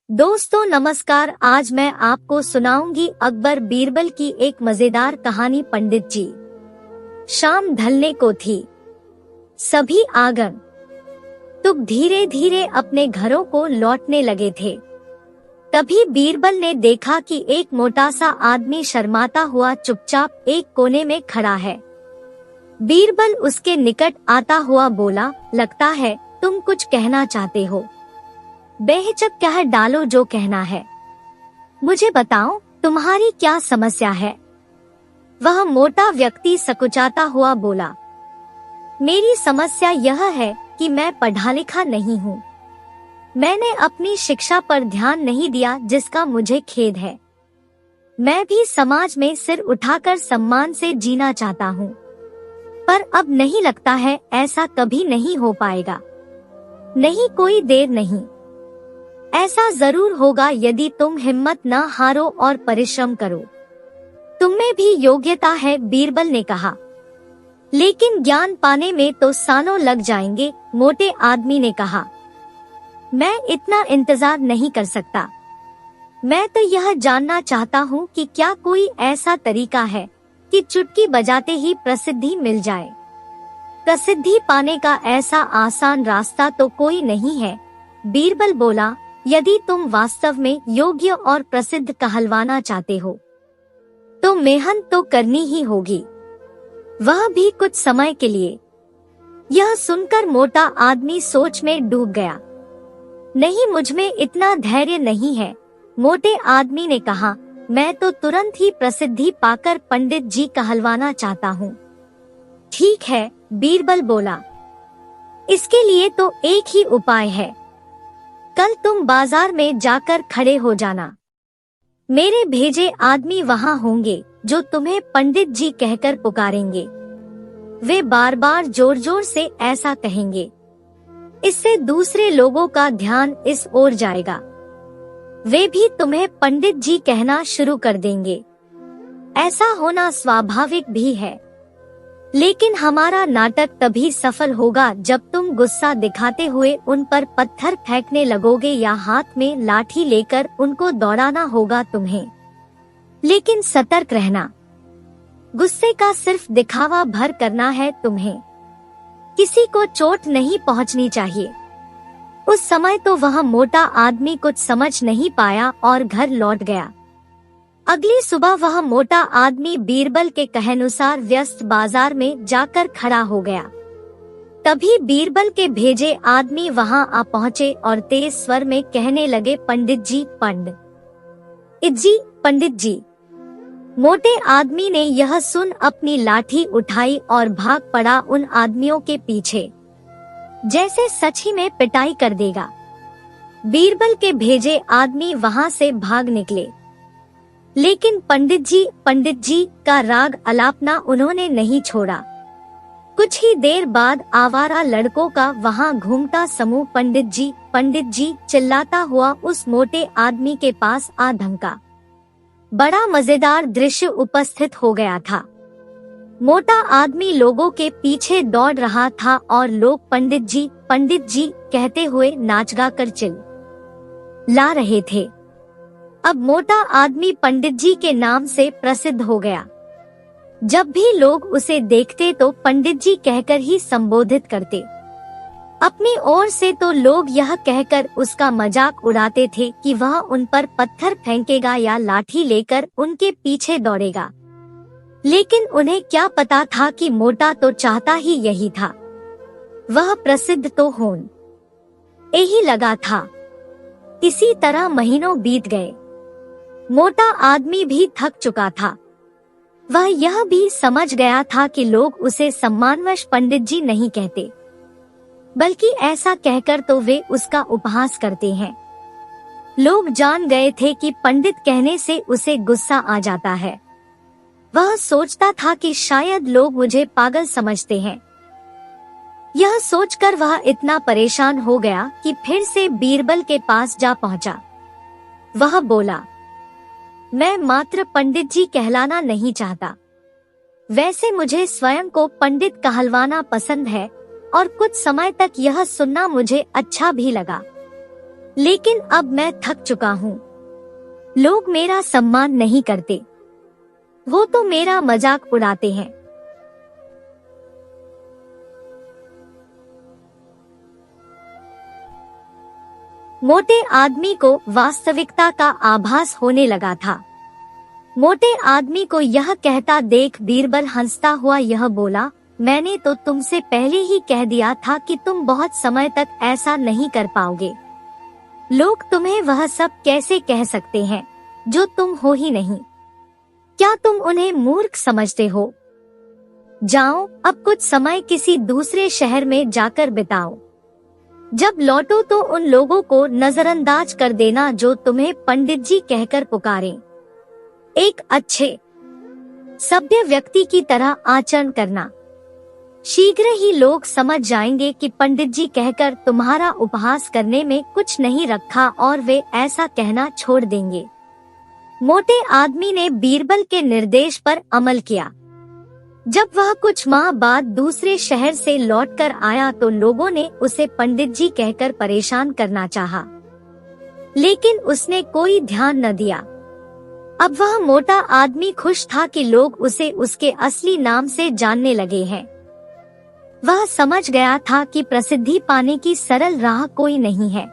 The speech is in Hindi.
दोस्तों नमस्कार। आज मैं आपको सुनाऊंगी अकबर बीरबल की एक मजेदार कहानी। पंडित जी। शाम ढलने को थी। सभी आगंतुक धीरे धीरे अपने घरों को लौटने लगे थे। तभी बीरबल ने देखा कि एक मोटा सा आदमी शर्माता हुआ चुपचाप एक कोने में खड़ा है। बीरबल उसके निकट आता हुआ बोला, लगता है तुम कुछ कहना चाहते हो। बेहिचक कह डालो जो कहना है। मुझे बताओ तुम्हारी क्या समस्या है। वह मोटा व्यक्ति सकुचाता हुआ बोला, मेरी समस्या यह है कि मैं पढ़ा लिखा नहीं हूँ। मैंने अपनी शिक्षा पर ध्यान नहीं दिया, जिसका मुझे खेद है। मैं भी समाज में सिर उठाकर सम्मान से जीना चाहता हूँ, पर अब नहीं लगता है ऐसा कभी नहीं हो पाएगा। नहीं, कोई देर नहीं। ऐसा जरूर होगा यदि तुम हिम्मत न हारो और परिश्रम करो। तुममें भी योग्यता है, बीरबल ने कहा। लेकिन ज्ञान पाने में तो सालों लग जाएंगे, मोटे आदमी ने कहा। मैं इतना इंतजार नहीं कर सकता। मैं तो यह जानना चाहता हूँ कि क्या कोई ऐसा तरीका है कि चुटकी बजाते ही प्रसिद्धि मिल जाए। प्रसिद्धि पाने का ऐसा आसान रास्ता तो कोई नहीं है, बीरबल बोला। यदि तुम वास्तव में योग्य और प्रसिद्ध कहलवाना चाहते हो तो मेहनत तो करनी ही होगी, वह भी कुछ समय के लिए। यह सुनकर मोटा आदमी सोच में डूब गया। नहीं, मुझमें इतना धैर्य नहीं है, मोटे आदमी ने कहा। मैं तो तुरंत ही प्रसिद्धि पाकर पंडित जी कहलवाना चाहता हूँ। ठीक है, बीरबल बोला। इसके लिए तो एक ही उपाय है। कल तुम बाजार में जाकर खड़े हो जाना। मेरे भेजे आदमी वहां होंगे जो तुम्हें पंडित जी कहकर पुकारेंगे। वे बार बार जोर जोर से ऐसा कहेंगे। इससे दूसरे लोगों का ध्यान इस ओर जाएगा। वे भी तुम्हें पंडित जी कहना शुरू कर देंगे। ऐसा होना स्वाभाविक भी है, लेकिन हमारा नाटक तभी सफल होगा जब तुम गुस्सा दिखाते हुए उन पर पत्थर फेंकने लगोगे या हाथ में लाठी लेकर उनको दौड़ाना होगा तुम्हें। लेकिन सतर्क रहना। गुस्से का सिर्फ दिखावा भर करना है तुम्हें। किसी को चोट नहीं पहुंचनी चाहिए। उस समय तो वह मोटा आदमी कुछ समझ नहीं पाया और घर लौट गया। अगली सुबह वह मोटा आदमी बीरबल के कहानुसार व्यस्त बाजार में जाकर खड़ा हो गया। तभी बीरबल के भेजे आदमी वहां आ पहुंचे और तेज स्वर में कहने लगे, पंडित जी, पंडित जी। मोटे आदमी ने यह सुन अपनी लाठी उठाई और भाग पड़ा उन आदमियों के पीछे, जैसे सच ही में पिटाई कर देगा। बीरबल के भेजे आदमी वहां से भाग निकले, लेकिन पंडित जी का राग अलापना उन्होंने नहीं छोड़ा। कुछ ही देर बाद आवारा लड़कों का वहां घूमता समूह पंडित जी चिल्लाता हुआ उस मोटे आदमी के पास आ धमका। बड़ा मजेदार दृश्य उपस्थित हो गया था। मोटा आदमी लोगों के पीछे दौड़ रहा था और लोग पंडित जी कहते हुए नाच गा कर चिल्ला रहे थे। अब मोटा आदमी पंडित जी के नाम से प्रसिद्ध हो गया। जब भी लोग उसे देखते तो पंडित जी कहकर ही संबोधित करते। अपनी ओर से तो लोग यह कहकर उसका मजाक उड़ाते थे कि वह उन पर पत्थर फेंकेगा या लाठी लेकर उनके पीछे दौड़ेगा। लेकिन उन्हें क्या पता था कि मोटा तो चाहता ही यही था। वह प्रसिद्ध तो होने ही लगा था। इसी तरह महीनों बीत गए। मोटा आदमी भी थक चुका था। वह यह भी समझ गया था कि लोग उसे सम्मानवश पंडित जी नहीं कहते, बल्कि ऐसा कहकर तो वे उसका उपहास करते हैं। लोग जान गए थे कि पंडित कहने से उसे गुस्सा आ जाता है। वह सोचता था कि शायद लोग मुझे पागल समझते हैं। यह सोचकर वह इतना परेशान हो गया कि फिर से बीरबल के पास जा पहुंचा। वह बोला, मैं मात्र पंडित जी कहलाना नहीं चाहता। वैसे मुझे स्वयं को पंडित कहलवाना पसंद है और कुछ समय तक यह सुनना मुझे अच्छा भी लगा। लेकिन अब मैं थक चुका हूँ। लोग मेरा सम्मान नहीं करते, वो तो मेरा मजाक उड़ाते हैं। मोटे आदमी को वास्तविकता का आभास होने लगा था। मोटे आदमी को यह कहता देख बीरबल हंसता हुआ यह बोला, मैंने तो तुमसे पहले ही कह दिया था कि तुम बहुत समय तक ऐसा नहीं कर पाओगे। लोग तुम्हें वह सब कैसे कह सकते हैं जो तुम हो ही नहीं। क्या तुम उन्हें मूर्ख समझते हो? जाओ, अब कुछ समय किसी दूसरे शहर में जाकर बिताओ। जब लौटो तो उन लोगों को नजरअंदाज कर देना जो तुम्हें पंडित जी कहकर पुकारें। एक अच्छे सभ्य व्यक्ति की तरह आचरण करना। शीघ्र ही लोग समझ जाएंगे कि पंडित जी कहकर तुम्हारा उपहास करने में कुछ नहीं रखा और वे ऐसा कहना छोड़ देंगे। मोटे आदमी ने बीरबल के निर्देश पर अमल किया। जब वह कुछ माह बाद दूसरे शहर से लौटकर आया तो लोगों ने उसे पंडित जी कहकर परेशान करना चाहा, लेकिन उसने कोई ध्यान न दिया। अब वह मोटा आदमी खुश था कि लोग उसे उसके असली नाम से जानने लगे हैं। वह समझ गया था कि प्रसिद्धि पाने की सरल राह कोई नहीं है।